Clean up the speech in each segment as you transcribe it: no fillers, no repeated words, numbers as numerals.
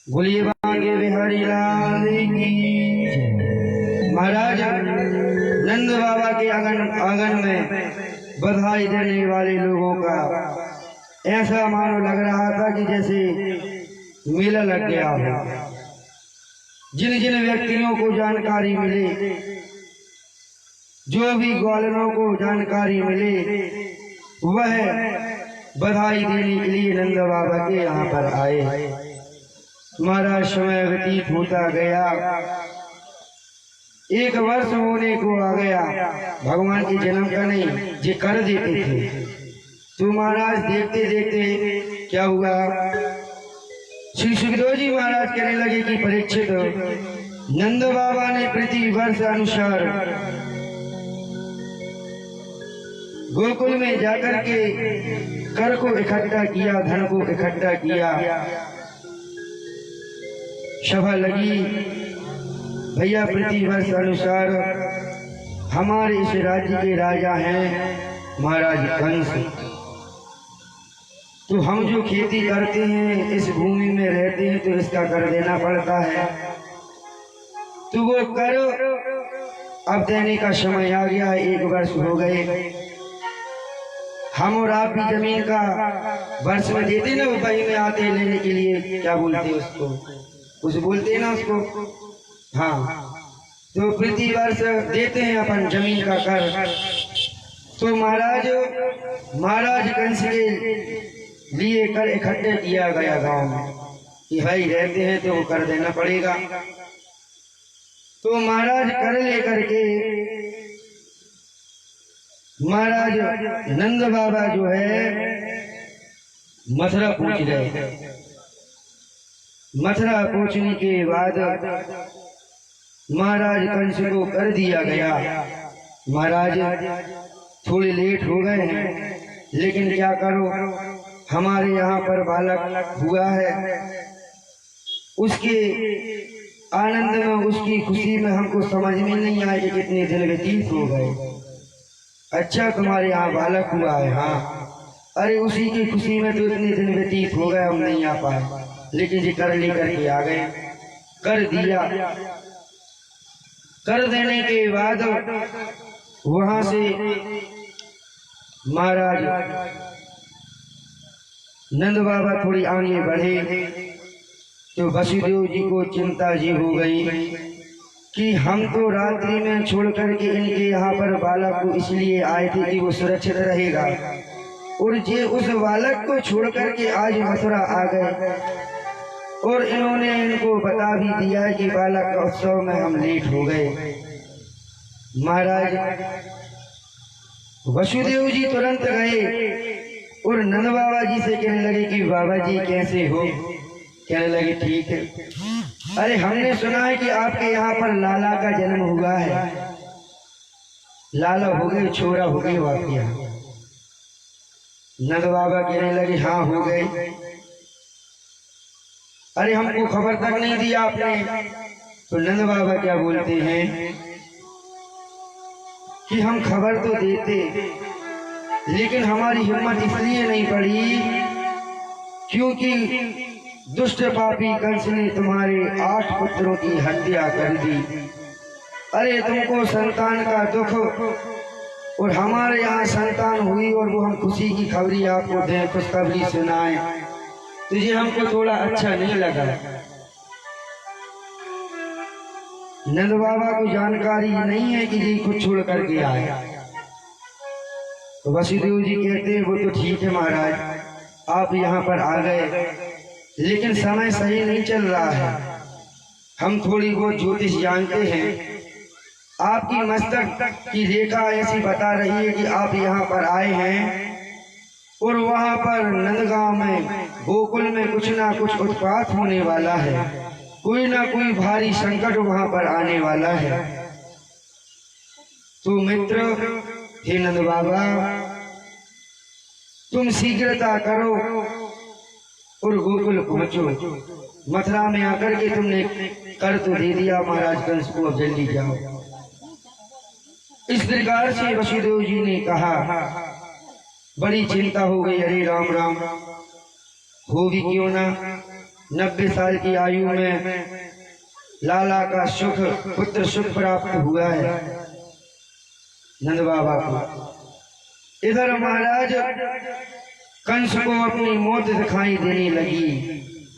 बोलिए बांके बिहारी लाल की। महाराज नंद बाबा के आंगन में बधाई देने वाले लोगों का ऐसा मानो लग रहा था कि जैसे मेला लग गया हो। जिन जिन व्यक्तियों को जानकारी मिले, जो भी ग्वालरों को जानकारी मिले, वह बधाई देने के लिए नंद बाबा के यहाँ पर आए। महाराज समय व्यतीत होता गया, 1 वर्ष होने को आ गया। भगवान के जन्म का नहीं जे कर देते थे। तो महाराज देखते देखते क्या हुआ, श्री सुखदेव जी महाराज कहने लगे कि परीक्षित, नंद बाबा ने प्रति वर्ष अनुसार गोकुल में जाकर के कर को इकट्ठा किया, धन को इकट्ठा किया। सभा लगी, भैया प्रति वर्ष अनुसार हमारे इस राज्य के राजा हैं महाराज कंस। तो हम जो खेती करते हैं, इस भूमि में रहते हैं, तो इसका कर देना पड़ता है। तो वो कर अब देने का समय आ गया है। 1 वर्ष हो गए। हम और आप भी जमीन का वर्ष में देते ना, वो भाई में आते हैं लेने के लिए, क्या बोलते हैं उसको, कुछ बोलते हैं ना उसको। हाँ, तो प्रति वर्ष देते हैं अपन जमीन का कर। तो महाराज कंस के लिए कर इकट्ठे किया गया गांव में कि भाई रहते हैं तो वो कर देना पड़ेगा। तो महाराज कर लेकर के महाराज नंद बाबा जो है मथुरा पहुंच गए। मथुरा पहुंचने के बाद महाराज कंस को कर दिया गया। महाराज थोड़ी लेट हो गए हैं, लेकिन क्या करो, हमारे यहाँ पर बालक हुआ है, उसके आनंद में, उसकी खुशी में हमको समझ में नहीं आया कि कितने दिन व्यतीत हो गए। अच्छा, तुम्हारे यहाँ बालक हुआ है? हाँ। अरे उसी की खुशी में तो इतने दिन व्यतीत हो गए, हम नहीं आ पाए, लेकिन जी कर लेकर के आ गए। कर दिया। कर देने के बाद वहां से महाराज नंद बाबा थोड़ी आगे बढ़े तो वसुदेव जी को चिंता जी हो गई कि हम तो रात्रि में छोड़ करके इनके यहाँ पर बालक को इसलिए आए थे कि वो सुरक्षित रहेगा, और ये उस बालक को छोड़ करके आज मथुरा आ गए, और इन्होंने इनको बता भी दिया कि बालक का उत्सव में हम लेट हो गए। महाराज वसुदेव जी तुरंत गए और नंद बाबा जी से कहने लगे कि बाबा जी कैसे हो? कहने लगे ठीक है। अरे हमने सुना है कि आपके यहाँ पर लाला का जन्म हुआ है। लाला हो गए, छोरा हो गए आपके यहाँ? नंद बाबा कहने लगे हाँ हो गए। अरे हमको खबर तक नहीं दिया आपने। तो नंद बाबा क्या बोलते हैं कि हम खबर तो देते, लेकिन हमारी हिम्मत इसलिए नहीं पड़ी क्योंकि दुष्ट पापी कंस ने तुम्हारे 8 पुत्रों की हत्या कर दी। अरे तुमको संतान का दुख, और हमारे यहाँ संतान हुई और वो हम खुशी की खबरी आपको दें, खुशखबरी सुनाएं, तो ये हमको थोड़ा अच्छा नहीं लगा। नंद बाबा को जानकारी नहीं है कि जी खुद छोड़ करके आए। तो वसुदेव जी कहते हैं वो तो ठीक है महाराज, आप यहाँ पर आ गए, लेकिन समय सही नहीं चल रहा है। हम थोड़ी बहुत ज्योतिष जानते हैं, आपकी मस्तक की रेखा ऐसी बता रही है कि आप यहाँ पर आए हैं, और वहाँ पर नंदगांव में, गोकुल में कुछ ना कुछ उत्पात होने वाला है, कोई ना कोई भारी संकट वहाँ पर आने वाला है। तो मित्र, हे नंद बाबा, तुम शीघ्रता करो और गोकुल पहुंचो। मथुरा में आकर के तुमने कर तो दे दिया महाराज कंस को, अब जल्दी जाओ। इस प्रकार से वसुदेव जी ने कहा। बड़ी चिंता हो गई। अरे राम राम, हो भी क्यों ना, 90 साल की आयु में लाला का सुख पुत्र सुख प्राप्त हुआ है नंद बाबा को। इधर महाराज कंस को अपनी मौत दिखाई देने लगी,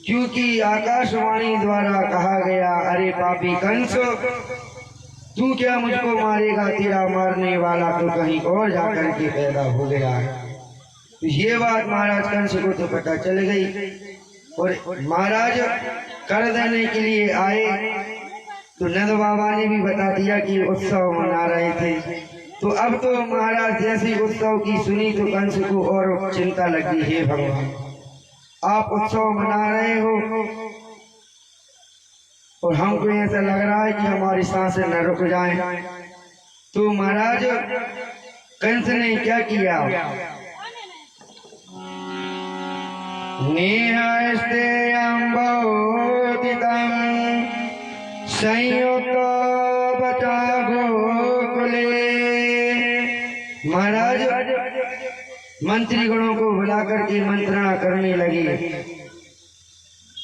क्योंकि आकाशवाणी द्वारा कहा गया, अरे पापी कंस, तू क्या मुझको मारेगा, तेरा मारने वाला तो कहीं और जाकर के पैदा हो गया है। तो ये बात महाराज कंस को तो पता चल गई और महाराज कर देने के लिए आए। तो नंद बाबा ने भी बता दिया कि उत्सव मना रहे थे। तो अब तो महाराज जैसी उत्सव की सुनी तो कंस को और चिंता लगी, हे भगवान, आप उत्सव मना रहे हो और हमको ऐसा लग रहा है कि हमारी सांसें न रुक जाएं। तो महाराज कंस ने क्या किया, नेहास्ते अम्बोदितं संयुक्त बचा गोकुले। महाराज मंत्री गणों को बुलाकर के मंत्रणा करने लगी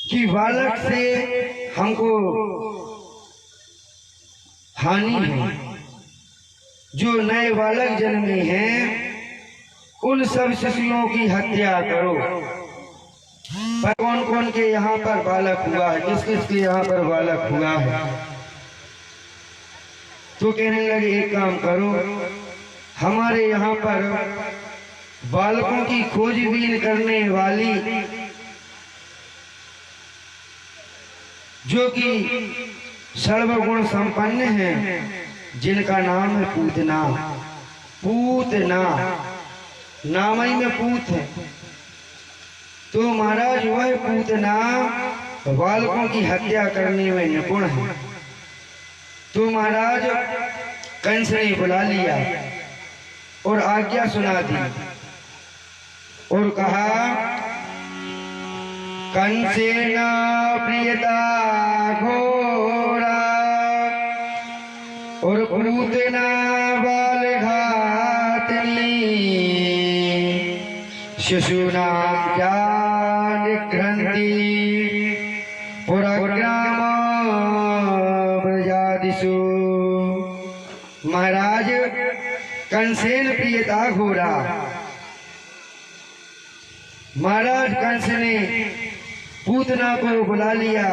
कि बालक से हमको हानि है, जो नए बालक जन्मे हैं उन सब शिशुओं की हत्या करो। पर कौन कौन के यहाँ पर बालक हुआ है, किस किस के यहाँ पर बालक हुआ है। तो कहने लगे एक काम करो, हमारे यहाँ पर बालकों की खोजबीन करने वाली जो कि सर्वगुण संपन्न है, जिनका नाम है पूतना, पूतना नाम ही में पूत है। तो महाराज वह पूतना बालकों की हत्या करने में निपुण है। तो महाराज कंस ने बुला लिया और आज्ञा सुना दी और कहा, कंसेन प्रियता घोरा और पूतना बाल घातनी, शिशूनां क्या निघ्रन्ति पुरग्राम प्रजादिषु। महाराज कंसेन प्रियता घोरा, महाराज कंस ने पूतना को बुला लिया,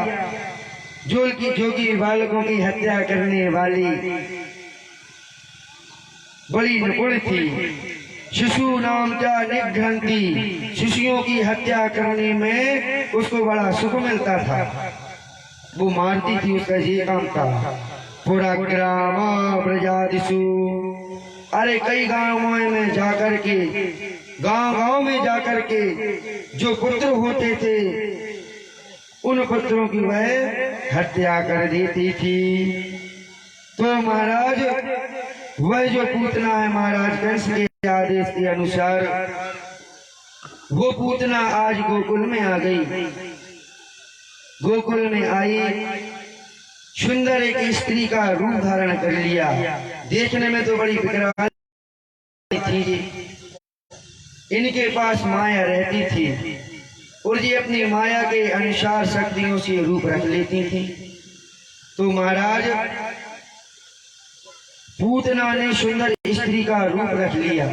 जो कि बालकों की हत्या करने वाली बड़ी निपुण थी। शिशु नाम क्या निघ्रन्ति, शिशुओं की हत्या करने में उसको बड़ा सुख मिलता था, वो मारती थी, उसका ये काम था। पूरा ग्राम प्रजादिषु, अरे कई गांवों में जाकर के, गांव में जाकर के जो पुत्र होते थे उन पुत्रों की वह हत्या कर देती थी। तो महाराज वह जो पूतना है, महाराज कंस के आदेश के अनुसार वो पूतना आज गोकुल में आ गई। गोकुल में आई, सुंदर एक स्त्री का रूप धारण कर लिया। देखने में तो बड़ी विकराल थी, इनके पास माया रहती थी और ये अपनी माया के अनुसार शक्तियों से रूप रख लेती थी। तो महाराज पूतना ने सुंदर स्त्री का रूप रख लिया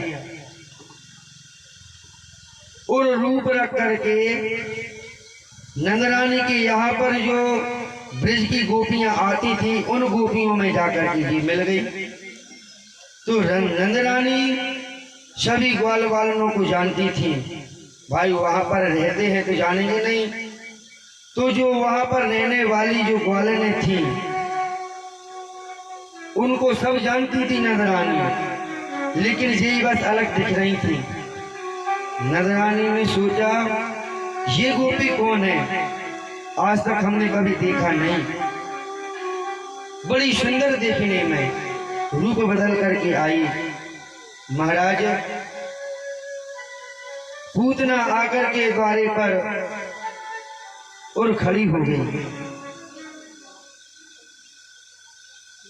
और रूप रख करके नंदरानी के यहाँ पर जो ब्रज की गोपियां आती थी उन गोपियों में जाकर के ये मिल गई। तो नंदरानी सभी ग्वाल वालों को जानती थी, भाई वहां पर रहते हैं तो जानेंगे नहीं। तो जो वहां पर रहने वाली जो ग्वालने थी उनको सब जानती थी नंदरानी, लेकिन यही बस अलग दिख रही थी। नंदरानी ने सोचा ये गोपी कौन है, आज तक हमने कभी देखा नहीं, बड़ी सुंदर देखने में, रूप बदल करके आई। महाराज पूतना आकर के द्वारे पर और खड़ी हो गई।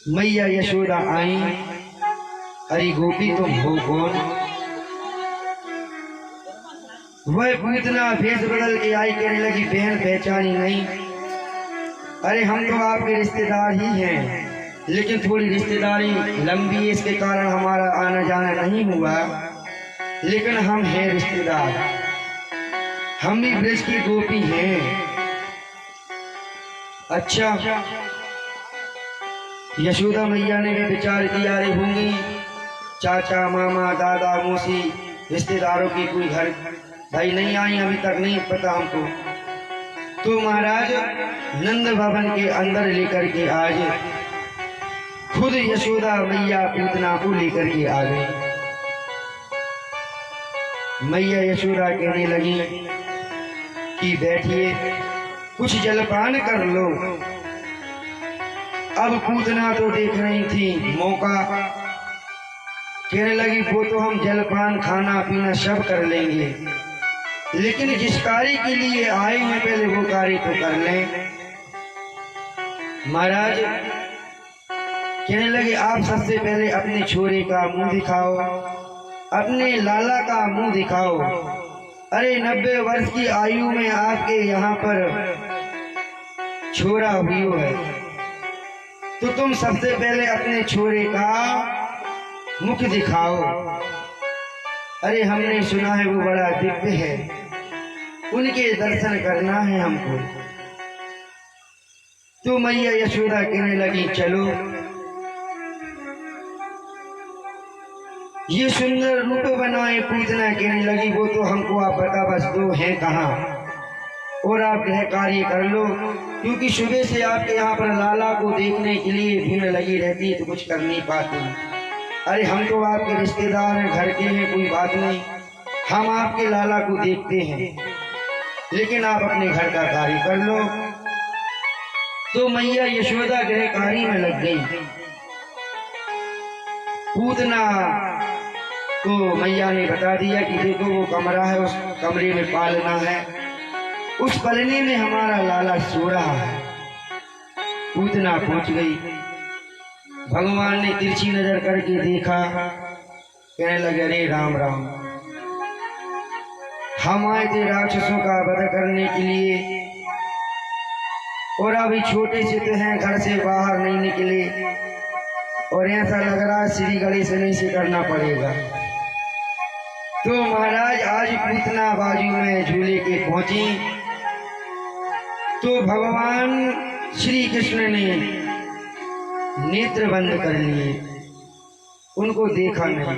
मैया यशोदा आई, अरे गोपी तुम हो कौन? वह पूतना भेष बदल के आई, कहने लगी बहन पहचानी नहीं। अरे हम तो आपके रिश्तेदार ही हैं, लेकिन थोड़ी रिश्तेदारी लंबी है, इसके कारण हमारा आना जाना नहीं हुआ, लेकिन हम हैं रिश्तेदार, हम भी ब्रज की गोपी हैं। अच्छा, यशोदा मैया ने भी विचार किया, अरे होंगी चाचा मामा दादा मौसी रिश्तेदारों की कोई घर भाई नहीं आई, अभी तक नहीं पता हमको। तो महाराज नंद भवन के अंदर लेकर के आज खुद यशोदा मैया पूतना को लेकर के आ गई। मैया यशोदा कहने लगी कि बैठिए, कुछ जलपान कर लो। अब पूतना तो देख रही थी मौका, कहने लगी वो तो हम जलपान खाना पीना सब कर लेंगे, लेकिन जिस कार्य के लिए आए हैं पहले वो कार्य तो कर लें। महाराज कहने लगे आप सबसे पहले अपने छोरे का मुंह दिखाओ, अपने लाला का मुंह दिखाओ। अरे 90 वर्ष की आयु में आपके यहाँ पर छोरा हुई है, तो तुम सबसे पहले अपने छोरे का मुख दिखाओ। अरे हमने सुना है वो बड़ा दिव्य है, उनके दर्शन करना है हमको। तो मैया यशोदा कहने लगी चलो, ये सुंदर रूप बनाए। पूतना कहने लगी वो तो हमको आप बता बस दो हैं कहाँ, और आप यह कार्य कर लो, क्योंकि सुबह से आपके यहाँ पर लाला को देखने के लिए भीड़ लगी रहती है, तो कुछ कर नहीं पाते। अरे हम तो आपके रिश्तेदार हैं, घर के हैं, कोई बात नहीं, हम आपके लाला को देखते हैं, लेकिन आप अपने घर का कार्य कर लो। तो मैया यशोदा गृह कार्य में लग गई। पूतना को मैया ने बता दिया कि देखो वो कमरा है, उस कमरे में पालना है, उस पलने में हमारा लाला सो रहा है। पूतना पहुंच गई, भगवान ने तिरछी नजर करके देखा, कहने लगे अरे राम राम, हम आए थे राक्षसों का वध करने के लिए, और अभी छोटे से तो हैं, घर से बाहर नहीं निकले, और ऐसा लग रहा है श्री गणेश नहीं से करना पड़ेगा। तो महाराज आज पूतना बाजू में झूले के पहुंची, तो भगवान श्री कृष्ण ने नेत्र बंद कर लिए, उनको देखा नहीं।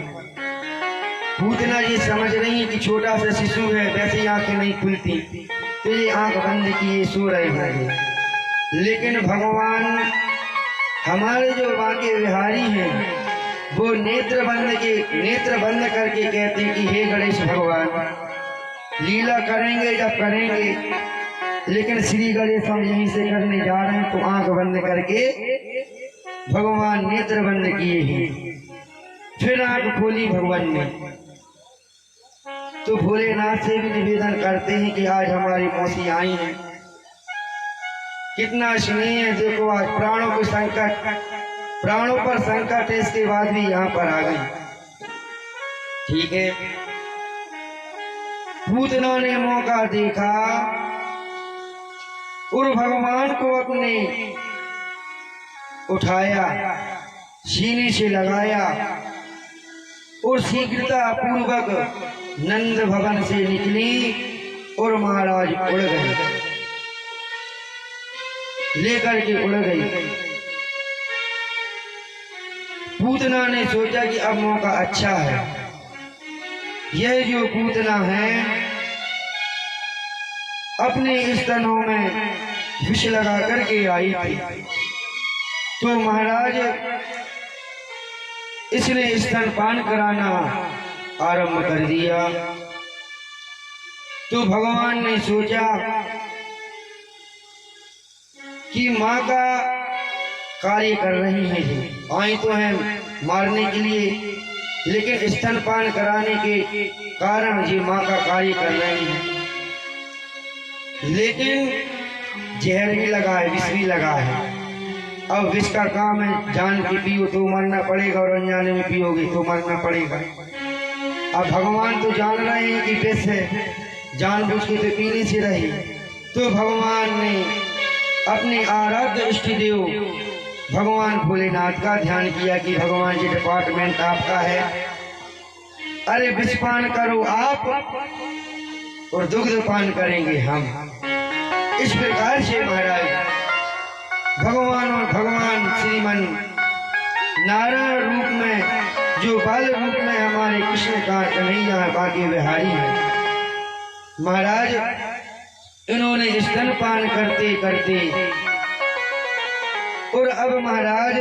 पूतना ये समझ रही कि छोटा सा शिशु है, वैसे आंखें नहीं खुलती, तो ये आंख बंद किए सो रहे होंगे, लेकिन भगवान हमारे जो वाके विहारी हैं वो नेत्र बंद करके कहते हैं कि हे गणेश भगवान, लीला करेंगे जब करेंगे, लेकिन श्री गणेश हम यहीं से करने जा रहे हैं। तो आंख बंद करके भगवान नेत्र बंद किए हैं, फिर आंख खोली भगवान ने। तो भोलेनाथ से भी निवेदन करते हैं कि आज हमारी मौसी आई है, कितना स्नेह है, देखो आज प्राणों पर संकट है, इसके बाद भी यहाँ पर आ गई। ठीक है, पूतना ने मौका देखा और भगवान को अपने उठाया, सीने से लगाया और शीघ्रता पूर्वक नंद भवन से निकली और महाराज उड़ गए, लेकर के उड़ गई। पूतना ने सोचा कि अब मौका अच्छा है, यह जो पूतना है अपने स्तनों में विष लगा करके आई थी, तो महाराज इसने स्तनपान कराना आरंभ कर दिया। तो भगवान ने सोचा कि माँ का कार्य कर रही है, आई तो है मारने के लिए, लेकिन स्तनपान कराने के कारण ये माँ का कार्य कर रही है। लेकिन जहर भी लगा है, विष भी लगा है। अब विष का काम है, जान के पियो तो मरना पड़ेगा, और अनजाने में पियोगे तो मरना पड़ेगा। अब भगवान तो जान रहे हैं कि विष है, जानबूझ के तो पीने से रही। तो भगवान ने अपने आराध्य इष्ट देव भगवान भोलेनाथ का ध्यान किया कि भगवान जी डिपार्टमेंट आपका है, अरे विषपान करो आप और दुग्ध पान करेंगे हम। इस प्रकार से महाराज भगवान और भगवान श्रीमन नारायण रूप में, जो बाल रूप में हमारे कृष्ण का कन्हैया बाकी बिहारी है, महाराज इन्होंने स्तनपान करते करते और अब महाराज